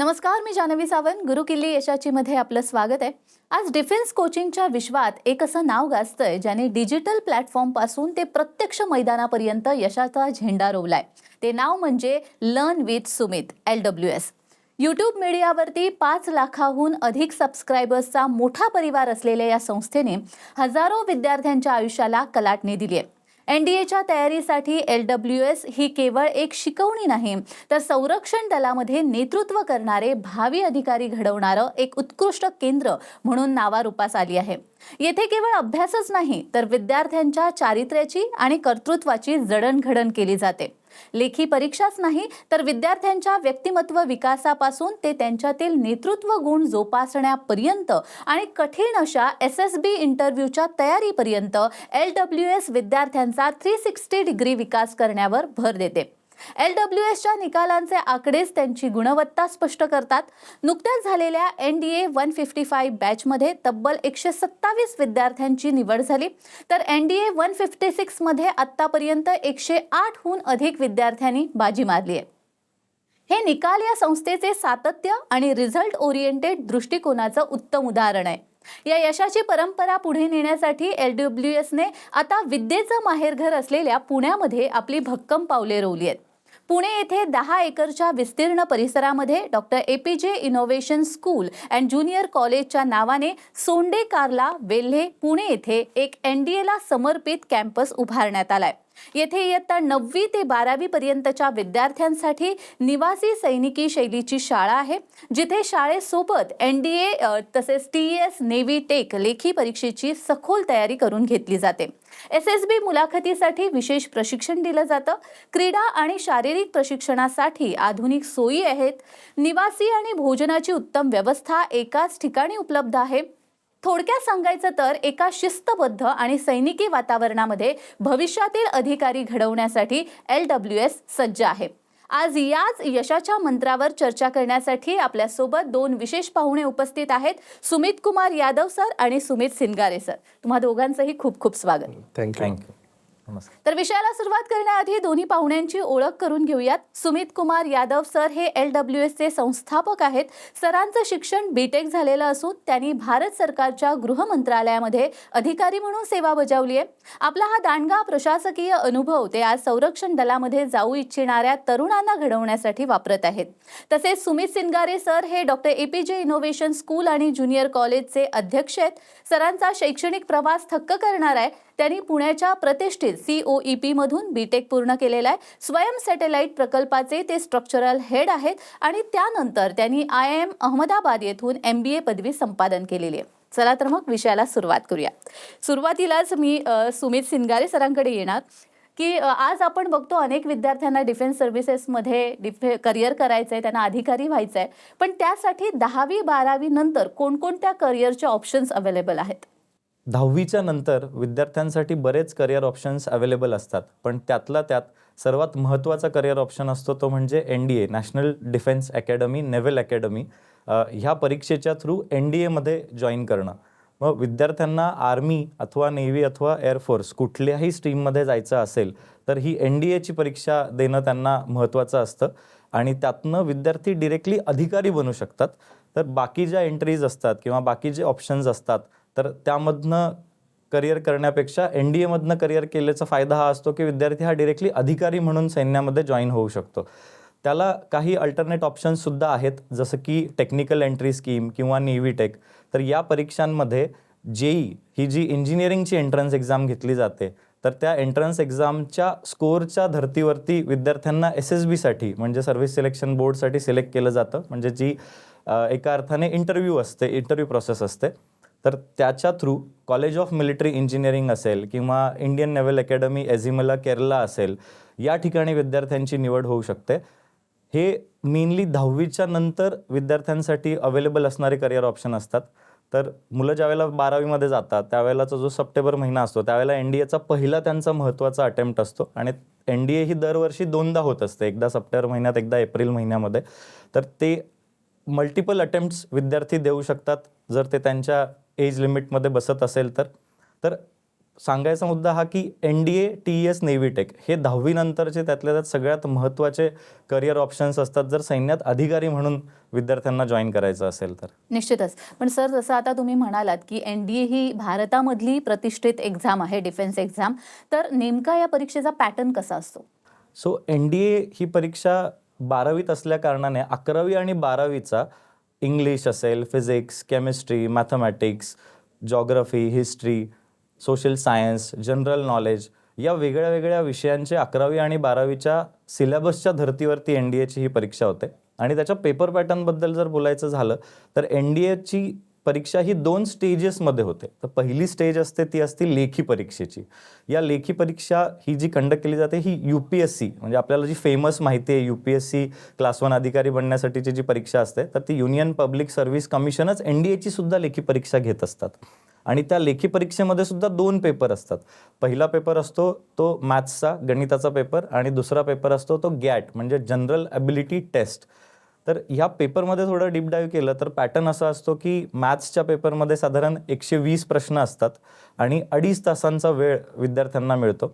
नमस्कार, मी जानवी सावंत. गुरुकिल्ली यशाची मध्ये आपलं स्वागत आहे. आज डिफेन्स कोचिंगच्या विश्वात एक असं नाव गाजतंय ज्याने डिजिटल प्लॅटफॉर्म पासून ते प्रत्यक्ष मैदानापर्यंत यशाचा झेंडा रोवलाय. ते नाव म्हणजे learn with Sumit, LWS. YouTube मीडियावरती 5 लाखाहून अधिक सबस्क्रायबर्सचा मोठा परिवार असलेल्या या संस्थेने हजारो विद्यार्थ्यांच्या आयुष्याला कलाटणी दिली आहे. NDAच्या तयारीसाठी LWS ही केवळ एक शिकवणी नाही, तर संरक्षण दलामध्ये नेतृत्व करणारे भावी अधिकारी घडवणारं एक उत्कृष्ट केंद्र म्हणून नावारूपास आली आहे. येथे केवळ अभ्यासच नाही, तर विद्यार्थ्यांच्या चारित्र्याची आणि कर्तृत्वाची जडणघडण केली जाते. लेखी परीक्षाच नाही, तर विद्यार्थ्यांच्या व्यक्तिमत्व विकासापासून ते त्यांच्यातील नेतृत्व गुण जोपासण्यापर्यंत आणि कठीण अशा SSB इंटरव्ह्यूच्या तयारीपर्यंत LWS विद्यार्थ्यांचा 360 डिग्री विकास करण्यावर भर देते. LWSच्या निकालांचे आकडेच त्यांची गुणवत्ता स्पष्ट करतात. नुकत्याच झालेल्या NDA 155 बॅचमध्ये तब्बल 127 विद्यार्थ्यांची निवड झाली, तर NDA 156 मध्ये आतापर्यंत 108हून अधिक विद्यार्थ्यांनी बाजी मारली आहे. हे निकाल या संस्थेचे सातत्य आणि रिझल्ट ओरिएंटेड दृष्टिकोनाचं उत्तम उदाहरण आहे. या यशाची परंपरा पुढे नेण्यासाठी LWSने आता विद्येचं माहेरघर असलेल्या पुण्यामध्ये आपली भक्कम पावले रोवली आहेत. पुणे येथे 10 एकरच्या विस्तीर्ण परिसरामध्ये doctor APJ innovation school and junior कॉलेजच्या नावाने सोंडे कार्ला वेल्हे पुणे येथे एक NDAला समर्पित कॅम्पस उभारण्यात आलाय. येथे इयत्ता 9वी ते 12वी पर्यंतच्या विद्यार्थ्यांसाठी निवासी सैनिकी शैलीची शाळा आहे, जिथे शाळेसोबत NDA तसेच TES नेव्ही टेक लेखी परीक्षेची सखोल तयारी करून घेतली जाते. SSB मुलाखतीसाठी विशेष प्रशिक्षण दिलं जातं. क्रीडा आणि शारीरिक प्रशिक्षणासाठी आधुनिक सोयी आहेत. निवासी आणि भोजनाची उत्तम व्यवस्था एकाच ठिकाणी उपलब्ध आहे. थोडक्यात सांगायचं तर एका शिस्तबद्ध आणि सैनिकी वातावरणामध्ये भविष्यातील अधिकारी घडवण्यासाठी LWS सज्ज आहे. आज याच यशाच्या मंत्रावर चर्चा करण्यासाठी आपल्यासोबत 2 विशेष पाहुणे उपस्थित आहेत. सुमित कुमार यादव सर आणि सुमित सिनगारे सर. तुम्हा दोघांचंही खूप खूप स्वागत. थँक्यू. तर विषयाला सुरुवात करण्याआधी दोन्ही पाहुण्यांची ओळख करून घेऊयात. सुमित कुमार यादव सर हे LWSचे संस्थापक आहेत. सरांचं शिक्षण BTech झालेलं असून त्यांनी भारत सरकारच्या गृह मंत्रालयामध्ये अधिकारी म्हणून सेवा बजावली आहे. आपला हा दांडगा प्रशासकीय अनुभव ते आज संरक्षण दलामध्ये जाऊ इच्छिणाऱ्या तरुणांना घडवण्यासाठी वापरत आहेत. तसेच सुमित सिनगारे सर हे डॉक्टर APJ इनोव्हेशन स्कूल आणि ज्युनियर कॉलेजचे अध्यक्ष आहेत. सरांचा शैक्षणिक प्रवास थक्क करणार आहे. त्यांनी पुण्याच्या प्रतिष्ठित COEP मधून BTech पूर्ण केलेला आहे. स्वयं सॅटेलाइट प्रकल्पाचे ते स्ट्रक्चरल हेड आहेत आणि त्यानंतर त्यांनी IIM अहमदाबाद येथून MBA पदवी संपादन केलेली आहे. चला तर मग विषयाला सुरुवात करूया. सुरुवातीलाच मी सुमित सिनगारे सरांकडे येणार की आज आपण बघतो अनेक विद्यार्थ्यांना डिफेन्स सर्व्हिसेसमध्ये करिअर करायचं आहे, त्यांना अधिकारी व्हायचं आहे. पण त्यासाठी 10वी 12वी नंतर कोणकोणत्या करिअरचे ऑप्शन्स अवेलेबल आहेत? 10वीच्या नंतर विद्यार्थ्यांसाठी बरेच करिअर ऑप्शन्स अवेलेबल असतात, पण त्यातला त्यात सर्वात महत्त्वाचा करिअर ऑप्शन असतो तो म्हणजे NDA, national defence academy, naval academy. ह्या परीक्षेच्या थ्रू NDAमध्ये जॉईन करणं. मग विद्यार्थ्यांना आर्मी अथवा नेव्ही अथवा एअरफोर्स कुठल्याही स्ट्रीममध्ये जायचं असेल तर ही NDAची परीक्षा देणं त्यांना महत्त्वाचं असतं आणि त्यातनं विद्यार्थी डिरेक्टली अधिकारी बनू शकतात. तर बाकी ज्या एंट्रीज असतात किंवा बाकी जे ऑप्शन्स असतात तर त्यामधनं करिअर करण्यापेक्षा NDAमधनं करिअर केल्याचा फायदा हा असतो की विद्यार्थी हा डिरेक्टली अधिकारी म्हणून सैन्यामध्ये जॉईन होऊ शकतो. त्याला काही अल्टरनेट ऑप्शन्ससुद्धा आहेत, जसं की टेक्निकल एंट्री स्कीम किंवा नेव्ही टेक. तर या परीक्षांमध्ये JEE ही जी इंजिनिअरिंगची एंट्रन्स एक्झाम घेतली जाते, तर त्या एंट्रन्स एक्झामच्या स्कोअरच्या धर्तीवरती विद्यार्थ्यांना SSBसाठी म्हणजे सर्व्हिस सिलेक्शन बोर्डसाठी सिलेक्ट केलं जातं. म्हणजे जी एका अर्थाने इंटरव्ह्यू प्रोसेस असते. तर त्याच्या through college of military engineering असेल किंवा Indian naval academy Ezhimala Kerala असेल, या ठिकाणी विद्यार्थ्यांची निवड होऊ शकते. हे मेनली 10वीच्या नंतर विद्यार्थ्यांसाठी अवेलेबल असणारे करिअर ऑप्शन असतात. तर मुलं ज्यावेळेला 12वीमध्ये जातात त्यावेळेलाचा जो सप्टेंबर महिना असतो त्यावेळेला NDAचा पहिला त्यांचा महत्त्वाचा अटेम्प्ट असतो आणि NDA ही दरवर्षी 2दा होत असते, एकदा सप्टेंबर महिन्यात, एकदा एप्रिल महिन्यामध्ये. तर ते मल्टिपल अटेम्प्ट्स विद्यार्थी देऊ शकतात जर ते त्यांच्या एज लिमिटमध्ये बसत असेल तर. सांगायचा मुद्दा हा की NDA, TES, नेव्ही टेक हे 10वी नंतरचे त्यातल्या त्यात सगळ्यात महत्त्वाचे करिअर ऑप्शन्स असतात जर सैन्यात अधिकारी म्हणून विद्यार्थ्यांना जॉईन करायचं असेल तर. निश्चितच. पण सर, जसं आता तुम्ही म्हणालात की NDA ही भारतामधली प्रतिष्ठित एक्झाम आहे, डिफेन्स एक्झाम. तर नेमका या परीक्षेचा पॅटर्न कसा असतो? सो NDA ही परीक्षा 12वीत असल्या कारणाने 11वी आणि 12वीचा इंग्लिश असेल, physics, chemistry, mathematics, geography, history, social science, general knowledge या वेगळ्या वेगळ्या विषयांचे 11वी आणि 12वीच्या सिलेबसच्या धर्तीवरती NDAची ही परीक्षा होते. आणि त्याच्या पेपर पॅटर्नबद्दल जर बोलायचं झालं तर NDAची परीक्षा ही 2 स्टेजेसमध्ये होते. तर पहिली स्टेज असते ती असते लेखी परीक्षेची. या लेखी परीक्षा ही जी कंडक्ट केली जाते ही UPSC म्हणजे आपल्याला जी फेमस माहिती आहे UPSC क्लास 1 अधिकारी बनण्यासाठीची जी परीक्षा असते तर ती युनियन पब्लिक सर्व्हिस कमिशनच NDAची सुद्धा लेखी परीक्षा घेत असतात. आणि त्या लेखी परीक्षेमध्ये सुद्धा 2 पेपर असतात. पहिला पेपर असतो तो मॅथ्सचा गणिताचा पेपर आणि दुसरा पेपर असतो तो GAT म्हणजे जनरल ॲबिलिटी टेस्ट. तर ह्या पेपरमध्ये थोडं डीप डाईव्ह केलं तर पॅटर्न असा असतो की मॅथ्सच्या पेपरमध्ये साधारण 120 प्रश्न असतात आणि 2.5 तासांचा वेळ विद्यार्थ्यांना मिळतो.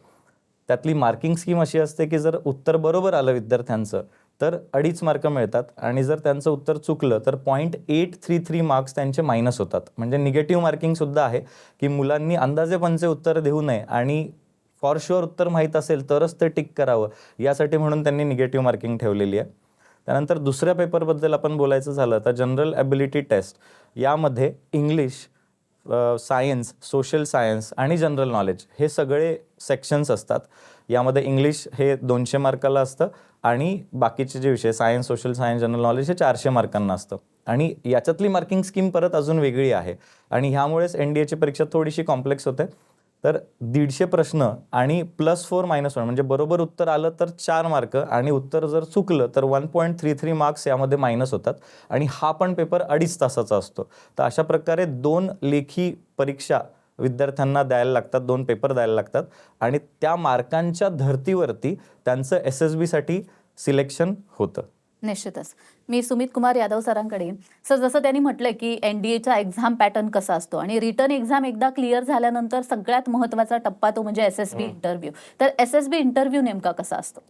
त्यातली मार्किंग स्कीम अशी असते की जर उत्तर बरोबर आलं विद्यार्थ्यांचं तर 2.5 मार्क मिळतात आणि जर त्यांचं उत्तर चुकलं तर 0.833 मार्क्स त्यांचे मायनस होतात. म्हणजे निगेटिव्ह मार्किंगसुद्धा आहे की मुलांनी अंदाजेपणचे उत्तर देऊ नये आणि फॉर शुअर उत्तर माहीत असेल तरच ते टिक करावं यासाठी म्हणून त्यांनी निगेटिव्ह मार्किंग ठेवलेली आहे. त्यानंतर दुसऱ्या पेपरबद्दल आपण बोलायचं झालं तर जनरल ॲबिलिटी टेस्ट यामध्ये इंग्लिश, सायन्स, सोशल सायन्स आणि जनरल नॉलेज हे सगळे सेक्शन्स असतात. यामध्ये इंग्लिश हे 200 मार्काला असतं आणि बाकीचे जे विषय science, social science, general knowledge हे 400 मार्कांना असतं. आणि याच्यातली मार्किंग स्कीम परत अजून वेगळी आहे आणि ह्यामुळेच NDAची परीक्षा थोडीशी कॉम्प्लेक्स होते. तर 150 प्रश्न आणि +4 -1 म्हणजे बरोबर उत्तर आलं तर 4 मार्क आणि उत्तर जर चुकलं तर 1.33 मार्क्स यामध्ये मायनस होतात आणि हा पण पेपर 2.5 तासाचा असतो. तर अशा प्रकारे 2 लेखी परीक्षा विद्यार्थ्यांना द्यायला लागतात, 2 पेपर द्यायला लागतात आणि त्या मार्कांच्या धर्तीवरती त्यांचं SSBसाठी सिलेक्शन होतं. निश्चितच. मी सुमित कुमार यादव सरांकडे येईन. सर, जसं त्यांनी म्हटलंय की NDAचा एक्झाम पॅटर्न कसा असतो आणि रिटर्न एक्झाम एकदा क्लिअर झाल्यानंतर सगळ्यात महत्त्वाचा टप्पा तो म्हणजे SSB इंटरव्ह्यू. तर SSB इंटरव्ह्यू नेमका कसा असतो?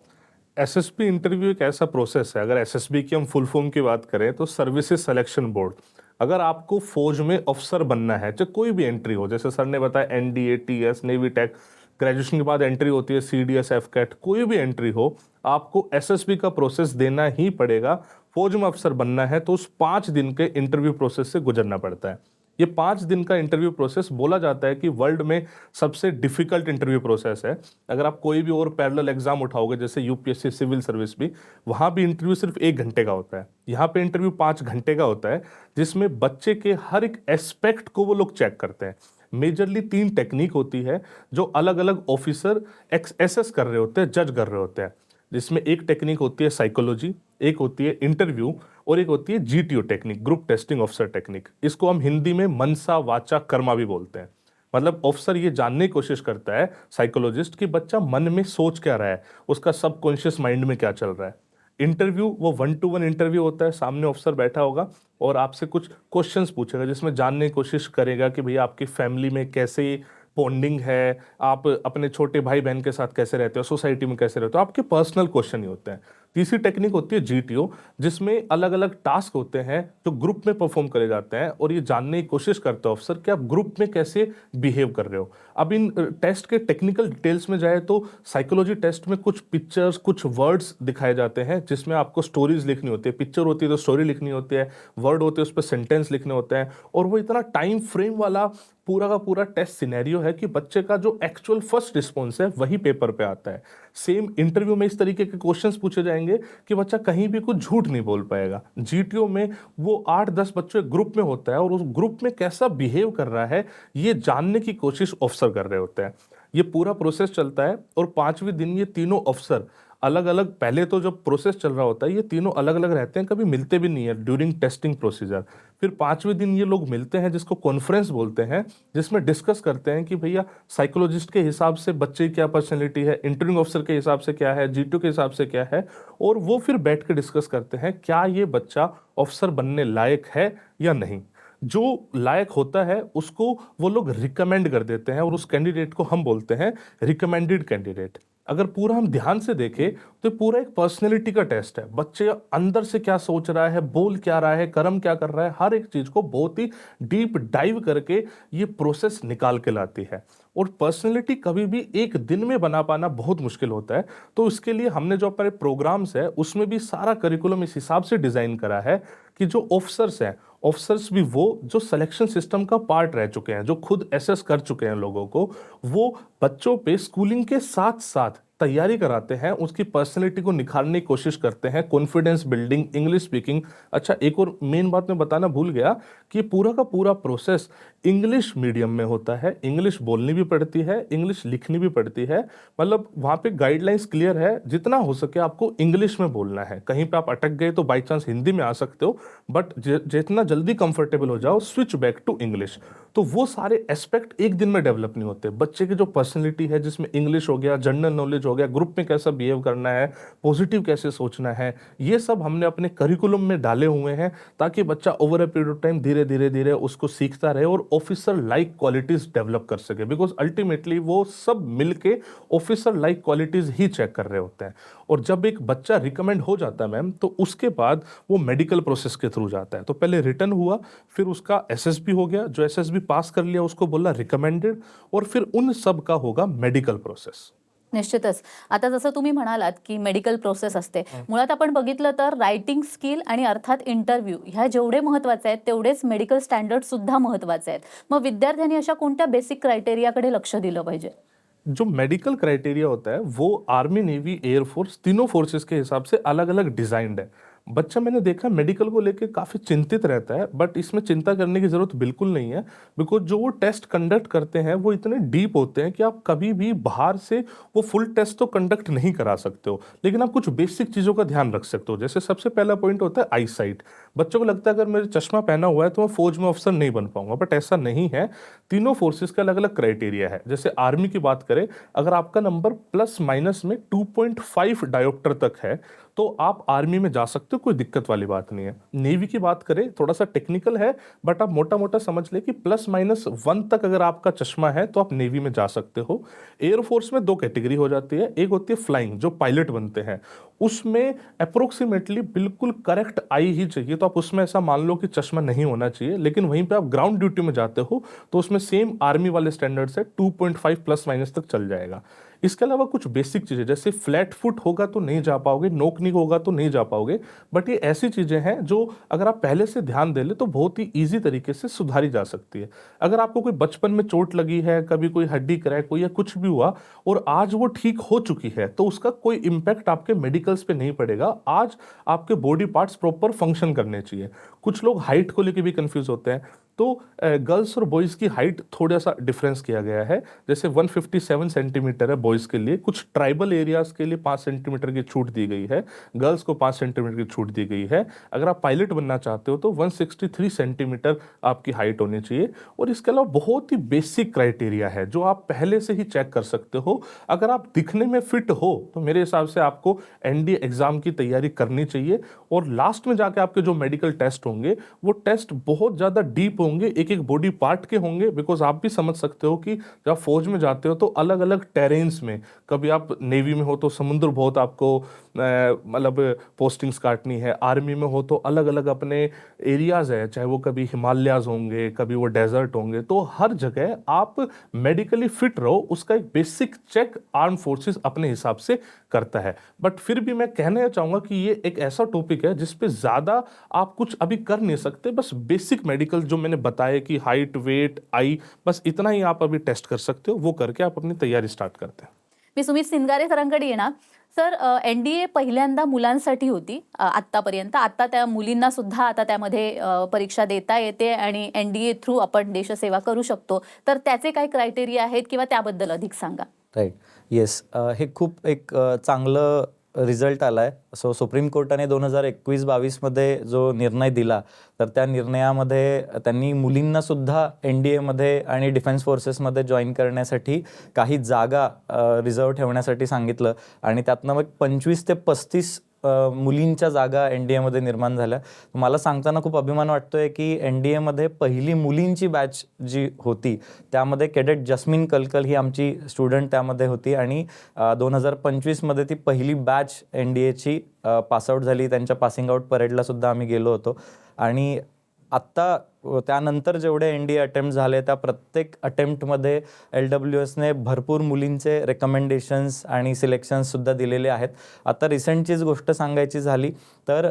एसएसबी इंटरव्यू एक ऐसा प्रोसेस है, अगर एसएसबी की हम फुल फॉर्म की बात करें तो सर्विसेज सिलेक्शन बोर्ड. अगर आपको फौज में अफसर बनना है, चाहे कोई भी एंट्री हो, जैसे सर ने बताया NDA, TS, navy tech, graduation के बाद एंट्री होती है CDS, FCAT, कोई भी एंट्री हो, आपको एसएसबी का प्रोसेस देना ही पड़ेगा. फौज में अफसर बनना है तो उस 5 दिन के इंटरव्यू प्रोसेस से गुजरना पड़ता है. ये 5 दिन का इंटरव्यू प्रोसेस बोला जाता है कि वर्ल्ड में सबसे डिफिकल्ट इंटरव्यू प्रोसेस है. अगर आप कोई भी और पैरेलल एग्जाम उठाओगे जैसे UPSC सिविल सर्विस भी, वहाँ भी इंटरव्यू सिर्फ 1 घंटे का होता है. यहाँ पे इंटरव्यू 5 घंटे का होता है जिसमें बच्चे के हर एक एस्पेक्ट को वो लोग चेक करते हैं. मेजरली 3 टेक्निक होती है जो अलग अलग ऑफिसर एसेस कर रहे होते हैं, जज कर रहे होते हैं. जिसमें एक टेक्निक होती है साइकोलॉजी, एक होती है इंटरव्यू और एक होती है GTO technique, group testing officer technique. इसको हम हिंदी में मनसा वाचा कर्मा भी बोलते हैं. मतलब ऑफिसर ये जानने की कोशिश करता है, साइकोलॉजिस्ट, कि बच्चा मन में सोच क्या रहा है, उसका सबकॉन्शियस माइंड में क्या चल रहा है. इंटरव्यू वो 1-to-1 इंटरव्यू होता है. सामने ऑफिसर बैठा होगा और आपसे कुछ क्वेश्चंस पूछेगा जिसमें जानने की कोशिश करेगा कि भैया आपकी फैमिली में कैसे बॉन्डिंग है, आप अपने छोटे भाई बहन के साथ कैसे रहते हो, सोसाइटी में कैसे रहते हो, आपके पर्सनल क्वेश्चन ही होते हैं. तीसरी टेक्निक होती है GTO, जिसमें अलग अलग टास्क होते हैं जो ग्रुप में परफॉर्म करे जाते हैं और ये जानने की कोशिश करता है ऑफिसर कि आप ग्रुप में कैसे बिहेव कर रहे हो. अब इन टेस्ट के टेक्निकल डिटेल्स में जाए तो साइकोलॉजी टेस्ट में कुछ पिक्चर्स, कुछ वर्ड्स दिखाए जाते हैं जिसमें आपको स्टोरीज लिखनी होती है. पिक्चर होती है तो स्टोरी लिखनी होती है, वर्ड होते हैं उस पर सेंटेंस लिखने होते हैं और वो इतना टाइम फ्रेम वाला पूरा का पूरा टेस्ट सिनेरियो है कि बच्चे का जो एक्चुअल फर्स्ट रिस्पॉन्स है वही पेपर पे आता है. सेम इंटरव्यू में इस तरीके के क्वेश्चंस पूछे जाएंगे कि बच्चा कहीं भी कुछ झूठ नहीं बोल पाएगा. GTO में वो 8-10 बच्चे ग्रुप में होता है और उस ग्रुप में कैसा बिहेव कर रहा है ये जानने की कोशिश ऑफिसर कर रहे होते हैं. ये पूरा प्रोसेस चलता है और 5वें दिन ये तीनों अफसर अलग अलग, पहले तो जब प्रोसेस चल रहा होता है ये तीनों अलग अलग रहते हैं, कभी मिलते भी नहीं है ड्यूरिंग टेस्टिंग प्रोसीजर. फिर 5वें दिन ये लोग मिलते हैं जिसको कॉन्फ्रेंस बोलते हैं, जिसमें डिस्कस करते हैं कि भैया साइकोलॉजिस्ट के हिसाब से बच्चे की क्या पर्सनैलिटी है, इंटरव्यूइंग ऑफिसर के हिसाब से क्या है, GTO के हिसाब से क्या है, और वो फिर बैठ के डिस्कस करते हैं क्या ये बच्चा ऑफिसर बनने लायक है या नहीं. जो लायक होता है उसको वो लोग रिकमेंड कर देते हैं और उस कैंडिडेट को हम बोलते हैं रिकमेंडेड कैंडिडेट। अगर पूरा हम ध्यान से देखें तो ये पूरा एक पर्सनैलिटी का टेस्ट है। बच्चे अंदर से क्या सोच रहा है, बोल क्या रहा है, कर्म क्या कर रहा है, हर एक चीज को बहुत ही डीप डाइव करके ये प्रोसेस निकाल के लाती है। और पर्सनैलिटी कभी भी एक दिन में बना पाना बहुत मुश्किल होता है। तो इसके लिए हमने जो अपने प्रोग्राम्स है उसमें भी सारा करिकुलम इस हिसाब से डिजाइन करा है कि जो ऑफिसर्स हैं, ऑफिसर्स भी वो जो सिलेक्शन सिस्टम का पार्ट रह चुके हैं, जो खुद एसेस कर चुके हैं लोगों को, वो बच्चों पे स्कूलिंग के साथ साथ तैयारी कराते हैं, उसकी पर्सनैलिटी को निखारने की कोशिश करते हैं, कॉन्फिडेंस बिल्डिंग, इंग्लिश स्पीकिंग। अच्छा, एक और मेन बात मैं बताना भूल गया कि पूरा का पूरा प्रोसेस इंग्लिश मीडियम में होता है। इंग्लिश बोलनी भी पड़ती है, इंग्लिश लिखनी भी पड़ती है। मतलब वहाँ पे गाइडलाइंस क्लियर है, जितना हो सके आपको इंग्लिश में बोलना है। कहीं पे आप अटक गए तो बाई चांस हिंदी में आ सकते हो, बट जितना जल्दी कंफर्टेबल हो जाओ स्विच बैक टू इंग्लिश। तो वो सारे एस्पेक्ट एक दिन में डेवलप नहीं होते। बच्चे की जो पर्सनैलिटी है, जिसमें इंग्लिश हो गया, जनरल नॉलेज हो गया, ग्रुप में कैसा बिहेव करना है, पॉजिटिव कैसे सोचना है, ये सब हमने अपने करिकुलम में डाले हुए हैं ताकि बच्चा over a period of time धीरे धीरे धीरे उसको सीखता रहे और ऑफिसर लाइक क्वालिटीज डेवलप कर सके। बिकॉज अल्टीमेटली वो सब मिलके ऑफिसर लाइक क्वालिटीज ही चेक कर रहे होते हैं। और जब एक बच्चा रिकमेंड हो जाता है मैम, तो उसके बाद वो मेडिकल प्रोसेस के थ्रू जाता है। तो पहले रिटन हुआ, फिर उसका एसएसबी हो गया, जो एसएसबी पास कर लिया उसको बोला रिकमेंडेड, और फिर उन सब का होगा मेडिकल प्रोसेस। निश्चितच. आता जसं तुम्ही म्हणालात की मेडिकल प्रोसेस असते, मुळात आपण बघितलं तर रायटिंग स्किल आणि अर्थात इंटरव्ह्यू ह्या जेवढे महत्त्वाचे आहेत तेवढेच मेडिकल स्टँडर्ड सुद्धा महत्त्वाचे आहेत. मग विद्यार्थ्यांनी अशा कोणत्या बेसिक क्रायटेरियाकडे लक्ष दिलं पाहिजे? जो मेडिकल क्राइटेरिया होता है वो आर्मी, नेवी, एयरफोर्स तीनों फोर्सेस के हिसाब से अलग अलग डिजाइंड है। बच्चा मैंने देखा मेडिकल को लेके काफ़ी चिंतित रहता है, बट इसमें चिंता करने की ज़रूरत बिल्कुल नहीं है। बिकॉज जो वो टेस्ट कंडक्ट करते हैं वो इतने डीप होते हैं कि आप कभी भी बाहर से वो फुल टेस्ट तो कंडक्ट नहीं करा सकते हो, लेकिन आप कुछ बेसिक चीज़ों का ध्यान रख सकते हो। जैसे सबसे पहला पॉइंट होता है आई साइट। बच्चों को लगता है अगर मेरे चश्मा पहना हुआ है तो मैं फौज में अफसर नहीं बन पाऊंगा, बट ऐसा नहीं है। तीनों फोर्सेस का अलग अलग क्राइटेरिया है। जैसे आर्मी की बात करें, अगर आपका नंबर प्लस माइनस में 2.5 डायोप्टर तक है तो आप आर्मी में जा सकते हो, कोई दिक्कत वाली बात नहीं है। नेवी की बात करें, थोड़ा सा टेक्निकल है, बट आप मोटा मोटा समझ ले कि +-1 तक अगर आपका चश्मा है तो आप नेवी में जा सकते हो। एयरफोर्स में 2 कैटेगरी हो जाती है। एक होती है फ्लाइंग, जो पायलट बनते हैं, उसमें अप्रोक्सीमेटली बिल्कुल करेक्ट आई ही चाहिए, तो आप उसमें ऐसा मान लो कि चश्मा नहीं होना चाहिए। लेकिन वहीं पे आप ग्राउंड ड्यूटी में जाते हो तो उसमें सेम आर्मी वाले स्टैंडर्ड से 2.5 +- तक चल जाएगा। इसके अलावा कुछ बेसिक चीज़ें, जैसे फ्लैट फुट होगा तो नहीं जा पाओगे, नोक नीक होगा तो नहीं जा पाओगे, बट ये ऐसी चीज़ें हैं जो अगर आप पहले से ध्यान दे ले तो बहुत ही ईजी तरीके से सुधारी जा सकती है। अगर आपको कोई बचपन में चोट लगी है, कभी कोई हड्डी क्रैक हुई या कुछ भी हुआ और आज वो ठीक हो चुकी है, तो उसका कोई इम्पैक्ट आपके मेडिकल्स पे नहीं पड़ेगा। आज आपके बॉडी पार्ट्स प्रॉपर फंक्शन करने चाहिए। कुछ लोग हाइट को लेकर भी कंफ्यूज होते हैं, तो गर्ल्स और बॉयज़ की हाइट थोड़ा सा डिफरेंस किया गया है। जैसे 157 सेंटीमीटर है बॉयज़ के लिए, कुछ ट्राइबल एरियाज़ के लिए 5 सेंटीमीटर की छूट दी गई है, गर्ल्स को 5 सेंटीमीटर की छूट दी गई है। अगर आप पायलट बनना चाहते हो तो 163 सेंटीमीटर आपकी हाइट होनी चाहिए। और इसके अलावा बहुत ही बेसिक क्राइटेरिया है जो आप पहले से ही चेक कर सकते हो। अगर आप दिखने में फिट हो तो मेरे हिसाब से आपको एनडीए एग्ज़ाम की तैयारी करनी चाहिए। और लास्ट में जाके आपके जो मेडिकल टेस्ट होंगे वो टेस्ट बहुत ज़्यादा डीप होंगे, एक एक बॉडी पार्ट के होंगे। बिकॉज आप भी समझ सकते हो कि जब आप फौज में जाते हो तो अलग अलग टेरेन्स में, कभी आप नेवी में हो तो समुद्र बहुत आपको मतलब पोस्टिंग्स काटनी है, आर्मी में हो तो अलग अलग अपने एरियाज़ है, चाहे वो कभी हिमालयाज़ होंगे, कभी वो डेजर्ट होंगे, तो हर जगह आप मेडिकली फिट रहो, उसका एक बेसिक चेक आर्म फोर्सेस अपने हिसाब से करता है। बट फिर भी मैं कहना चाहूँगा कि ये एक ऐसा टॉपिक है जिस पे ज़्यादा आप कुछ अभी कर नहीं सकते। बस बेसिक मेडिकल जो मैंने बताया कि हाइट, वेट, आई, बस इतना ही आप अभी टेस्ट कर सकते हो, वो करके आप अपनी तैयारी स्टार्ट करते हैं। मी सुमित सिंगारे सरांकडे येणार. सर, एनडीए पहिल्यांदा मुलांसाठी होती आत्तापर्यंत. आता त्या मुलींना सुद्धा आता त्यामध्ये परीक्षा देता येते आणि एनडीए थ्रू आपण देशसेवा करू शकतो. तर त्याचे काय क्रायटेरिया आहेत किंवा त्याबद्दल अधिक सांगा. राईट. येस. हे खूप एक चांगलं रिझल्ट आला आहे. सो सुप्रीम कोर्टाने 2021-22 मध्ये जो निर्णय दिला, तर त्या निर्णयामध्ये त्यांनी मुलींनासुद्धा NDAमध्ये आणि डिफेन्स फोर्सेसमध्ये जॉईन करण्यासाठी काही जागा रिझर्व ठेवण्यासाठी सांगितलं आणि त्यातनं मग 25 ते 35 मुलींच्या जागा NDAमध्ये निर्माण झाल्या. मला सांगताना खूप अभिमान वाटतोय की NDAमध्ये पहिली मुलींची बॅच जी होती त्यामध्ये कॅडेट जस्मिन कलकल ही आमची स्टुडंट त्यामध्ये होती आणि 2025मध्ये ती पहिली बॅच NDAची पासआउट झाली. त्यांच्या पासिंग आउट परेडला सुद्धा आम्ही गेलो होतो आणि आत्ता त्यानंतर जेवढे NDA अटेम्प्ट झाले त्या प्रत्येक अटेम्प्टमध्ये LWSने भरपूर मुलींचे रेकमेंडेशन्स आणि सिलेक्शन्ससुद्धा दिलेले आहेत. आता रिसेंटचीच गोष्ट सांगायची झाली तर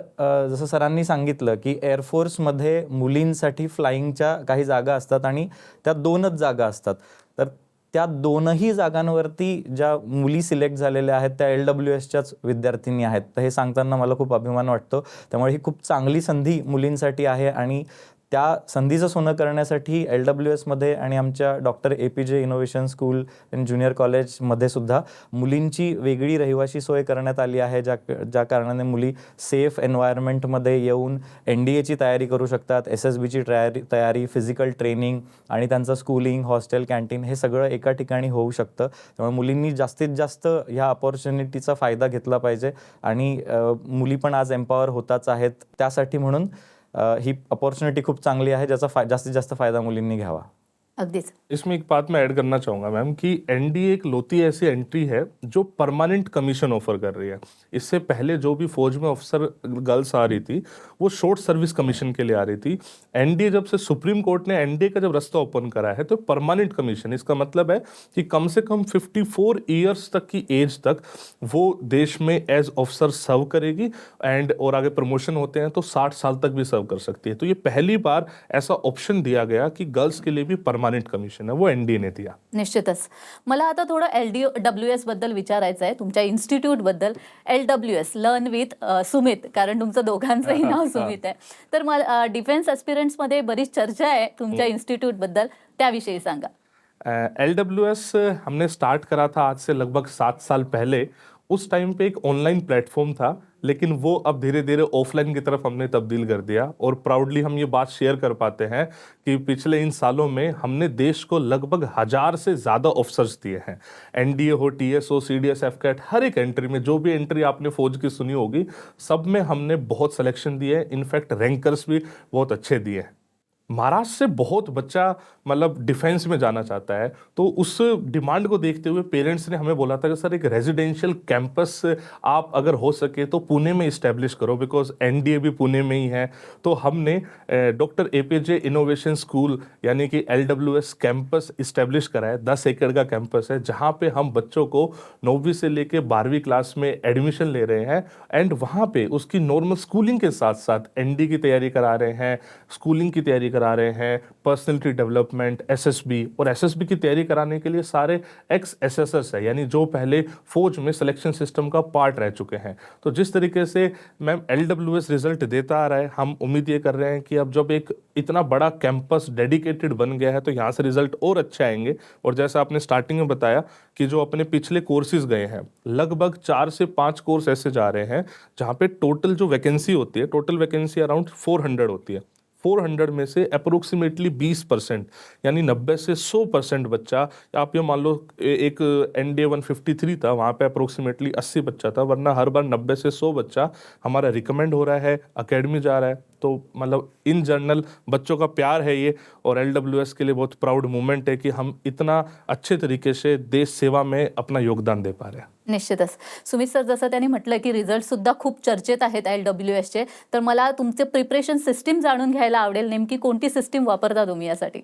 जसं सरांनी सांगितलं की एअरफोर्समध्ये मुलींसाठी फ्लाईंगच्या काही जागा असतात आणि त्या 2च जागा असतात. तर त्या 2ही जागांवरती ज्या मुली सिलेक्ट झालेल्या आहेत त्या LWSच्याच विद्यार्थिनी आहेत. तर हे सांगताना मला खूप अभिमान वाटतो. त्यामुळे ही खूप चांगली संधी मुलींसाठी आहे आणि त्या संधीचं सोनं करण्यासाठी LWSमध्ये आणि आमच्या doctor APJ innovation school and junior कॉलेजमध्ये सुद्धा मुलींची वेगळी रहिवाशी सोय करण्यात आली आहे, ज्या कारणाने मुली सेफ एन्व्हायरमेंटमध्ये येऊन NDAची तयारी करू शकतात. SSBची तयारी, फिजिकल ट्रेनिंग आणि त्यांचं स्कूलिंग, हॉस्टेल, कॅन्टीन हे सगळं एका ठिकाणी होऊ शकतं. त्यामुळे मुलींनी जास्तीत जास्त ह्या अपॉर्च्युनिटीचा फायदा घेतला पाहिजे आणि मुली पण आज एम्पॉवर होताच आहेत. त्यासाठी म्हणून ही अपॉर्च्युनिटी खूप चांगली आहे ज्याचा जास्तीत जास्त फायदा मुलींनी घ्यावा. अगदीच. इसमें एक बात मैं ऐड करना चाहूँगा मैम कि NDA एक लौती ऐसी एंट्री है जो परमानेंट कमीशन ऑफर कर रही है. इससे पहले जो भी फौज में अफसर गर्ल्स आ रही थी वो शॉर्ट सर्विस कमीशन के लिए आ रही थी. NDA जब से सुप्रीम कोर्ट ने NDA का जब रास्ता ओपन करा है तो परमानेंट कमीशन, इसका मतलब है कि कम से कम 54 ईयर्स तक की एज तक वो देश में एज ऑफिसर सर्व करेगी एंड और आगे प्रमोशन होते हैं तो 60 साल तक भी सर्व कर सकती है. तो ये पहली बार ऐसा ऑप्शन दिया गया कि गर्ल्स के लिए भी परमानेंट कमीशन है, वो NDA ने दिया. निश्चितच. मला आता थोडं LWS बद्दल विचारायचं आहे, तुमच्या इन्स्टिट्यूटबद्दल. LWS लर्न विथ सुमित, कारण तुमचं दोघांचंही नाव सुमित आहे. तर मला डिफेन्स ॲस्पिरंट्समध्ये बरीच चर्चा आहे तुमच्या इन्स्टिट्यूटबद्दल, त्याविषयी सांगा. LWS हमने स्टार्ट करा था आज से लगभग 7 साल पहले. उस टाइम पे एक ऑनलाइन प्लेटफॉर्म था, लेकिन वो अब धीरे धीरे ऑफलाइन की तरफ हमने तब्दील कर दिया और प्राउडली हम ये बात शेयर कर पाते हैं कि पिछले इन सालों में हमने देश को लगभग 1000 से ज़्यादा ऑफिसर्स दिए हैं. NDA हो, TS हो, CDS, FCAT, हर एक एंट्री में जो भी एंट्री आपने फौज की सुनी होगी सब में हमने बहुत सिलेक्शन दिए हैं. इनफैक्ट रैंकर्स भी बहुत अच्छे दिए हैं. महाराष्ट्र से बहुत बच्चा मतलब डिफेंस में जाना चाहता है, तो उस डिमांड को देखते हुए पेरेंट्स ने हमें बोला था कि सर एक रेजिडेंशियल कैंपस आप अगर हो सके तो पुणे में इस्टेब्लिश करो, बिकॉज NDA भी पुणे में ही है. तो हमने डॉक्टर APJ इनोवेशन स्कूल यानी कि LWS कैंपस इस्टेब्लिश करा है. 10 एकड़ का कैंपस है जहाँ पे हम बच्चों को 9वीं से लेके 12वीं क्लास में एडमिशन ले रहे हैं एंड वहाँ पे उसकी नॉर्मल स्कूलिंग के साथ साथ ND की तैयारी करा रहे हैं, स्कूलिंग की तैयारी करा रहे हैं, पर्सनैलिटी डेवलपमेंट, SSB, और SSB की तैयारी कराने के लिए सारे एक्स SSS है, यानी जो पहले फौज में सिलेक्शन सिस्टम का पार्ट रह चुके हैं. तो जिस तरीके से मैम LWS रिजल्ट देता आ रहा है, हम उम्मीद ये कर रहे हैं कि अब जब एक इतना बड़ा कैंपस डेडिकेटेड बन गया है तो यहाँ से रिजल्ट और अच्छे आएंगे. और जैसा आपने स्टार्टिंग में बताया कि जो अपने पिछले कोर्सेज गए हैं, लगभग 4 से 5 कोर्स ऐसे जा रहे हैं जहाँ पे टोटल जो वैकेंसी होती है, टोटल वैकेंसी अराउंड 400 होती है. 400 में से अप्रोक्सीमेटली 20% यानी 90 से 100% बच्चा, आप ये मान लो एक NDA 153 था, वहाँ पे अप्रोक्सीमेटली 80 बच्चा था, वरना हर बार 90 से 100 बच्चा हमारा रिकमेंड हो रहा है, अकेडमी जा रहा है. तो मतलब इन जनरल बच्चों का प्यार है ये, और LWS के लिए बहुत प्राउड मोमेंट है कि हम इतना अच्छे तरीके से देश सेवा में अपना योगदान दे पा रहे हैं. निश्चितच. सुमित सर, जसं त्यांनी म्हटलं की रिझल्टसुद्धा खूप चर्चेत आहेत LWSचे, तर मला तुमचे प्रिपरेशन सिस्टीम जाणून घ्यायला आवडेल. नेमकी कोणती सिस्टीम वापरता तुम्ही यासाठी?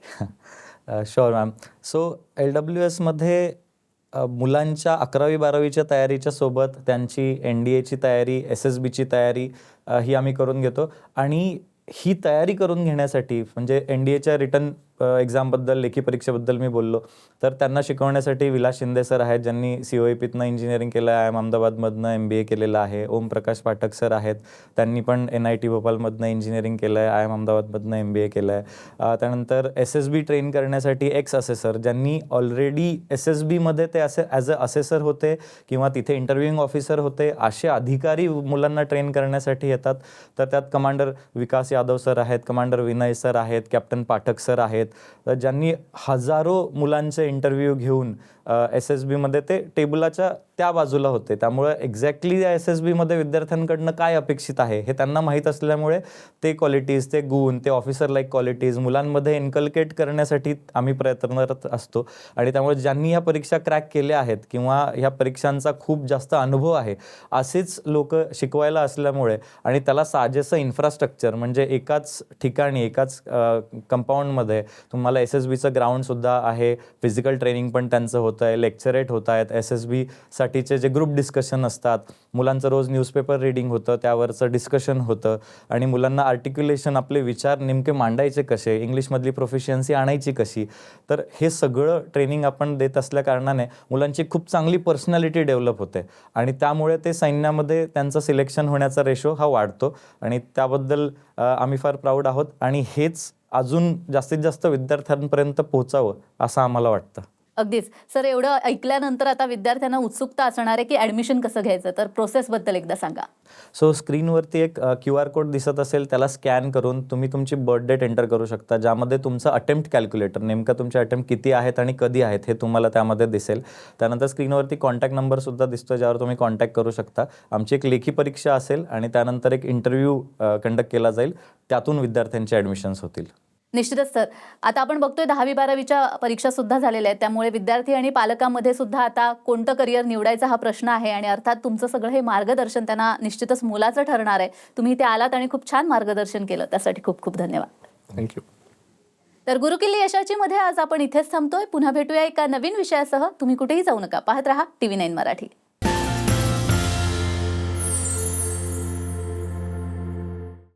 Sure ma'am. सो LWSमध्ये मुलांच्या 11वी-12वीच्या तयारीच्या सोबत त्यांची NDAची तयारी, SSBची तयारी ही आम्ही करून घेतो. आणि ही तयारी करून घेण्यासाठी म्हणजे NDAच्या रिटन एक्झामबद्दल, लेखी परीक्षेबद्दल मी बोललो तर त्यांना शिकवण्यासाठी विलास शिंदे सर आहेत, ज्यांनी COEPतनं इंजिनिअरिंग केलं आहे, अहमदाबादमधनं MBA केलेलं आहे. ओमप्रकाश पाठक सर आहेत, त्यांनी पण NIT भोपाळमधनं इंजिनिअरिंग केलं आहे, अहमदाबादमधनं MBA केलं आहे. त्यानंतर SSB ट्रेन करण्यासाठी एक्स असेसर, ज्यांनी ऑलरेडी SSBमध्ये ते ॲज अ असेसर होते किंवा तिथे इंटरव्ह्यूइंग ऑफिसर होते, असे अधिकारी मुलांना ट्रेन करण्यासाठी येतात. तर त्यात कमांडर विकास यादव सर आहेत, कमांडर विनय सर आहेत, कॅप्टन पाठक सर आहेत, आहेत ज्यांनी हजारो मुलांचे इंटरव्ह्यू घेऊन SSBमध्ये ते टेबलाच्या त्या बाजूला होते. त्यामुळे एक्झॅक्टली या SSBमध्ये विद्यार्थ्यांकडनं काय अपेक्षित आहे हे त्यांना माहीत असल्यामुळे ते क्वालिटीज, ते गुण, ते ऑफिसर लाईक क्वालिटीज मुलांमध्ये इन्कल्केट करण्यासाठी आम्ही प्रयत्नरत असतो. आणि त्यामुळे ज्यांनी ह्या परीक्षा क्रॅक केल्या आहेत किंवा ह्या परीक्षांचा खूप जास्त अनुभव आहे असेच लोक शिकवायला असल्यामुळे आणि त्याला साजेसं इन्फ्रास्ट्रक्चर म्हणजे एकाच ठिकाणी एकाच कंपाऊंडमध्ये तुम्हाला SSBचं ग्राउंडसुद्धा आहे, फिजिकल ट्रेनिंग पण त्यांचं होतं आहे, लेक्चरेट होत आहेत, SSBसाठीचे जे ग्रुप डिस्कशन असतात, मुलांचं रोज न्यूजपेपर रीडिंग होतं, त्यावरचं डिस्कशन होतं आणि मुलांना आर्टिक्युलेशन आपले विचार नेमके मांडायचे कसे, इंग्लिशमधली प्रोफिशियन्सी आणायची कशी, तर हे सगळं ट्रेनिंग आपण देत असल्या कारणाने मुलांची खूप चांगली पर्सनॅलिटी डेव्हलप होते आणि त्यामुळे ते सैन्यामध्ये त्यांचं सिलेक्शन होण्याचा रेशो हा वाढतो आणि त्याबद्दल आम्ही फार प्राऊड आहोत आणि हेच अजून जास्तीत जास्त विद्यार्थ्यांपर्यंत पोहोचावं असं आम्हाला वाटतं. अगदीच सर, एवढं ऐकल्यानंतर आता विद्यार्थ्यांना उत्सुकता असणार आहे की ॲडमिशन कसं घ्यायचं, तर प्रोसेसबद्दल एकदा सांगा. सो स्क्रीनवरती एक QR कोड दिसत असेल, त्याला स्कॅन करून तुम्ही तुमची बर्थ डेट एंटर करू शकता, ज्यामध्ये तुमचं अटेम्प्ट कॅल्क्युलेटर नेमकं तुमचे अटेम्प्ट किती आहेत आणि कधी आहेत हे तुम्हाला त्यामध्ये दिसेल. त्यानंतर स्क्रीनवरती कॉन्टॅक्ट नंबरसुद्धा दिसतो, ज्यावर तुम्ही कॉन्टॅक्ट करू शकता. आमची एक लेखी परीक्षा असेल आणि त्यानंतर एक इंटरव्ह्यू कंडक्ट केला जाईल, त्यातून विद्यार्थ्यांचे ॲडमिशन्स होतील. निश्चितच सर, आता आपण बघतोय 10वी-12वीच्या परीक्षा सुद्धा झालेल्या आहेत, त्यामुळे विद्यार्थी आणि पालकांमध्ये सुद्धा आता कोणतं करिअर निवडायचा हा प्रश्न आहे आणि अर्थात तुमचं सगळं हे मार्गदर्शन त्यांना निश्चितच मोलाचं ठरणार आहे. तुम्ही इथे आलात आणि खूप छान मार्गदर्शन केलं, त्यासाठी खूप खूप धन्यवाद. थँक्यू. तर गुरुकिल्ली यशाची मध्ये आज आपण इथेच थांबतोय. पुन्हा भेटूया एका नवीन विषयासह. तुम्ही कुठेही जाऊ नका, पाहत रहा TV9 मराठी.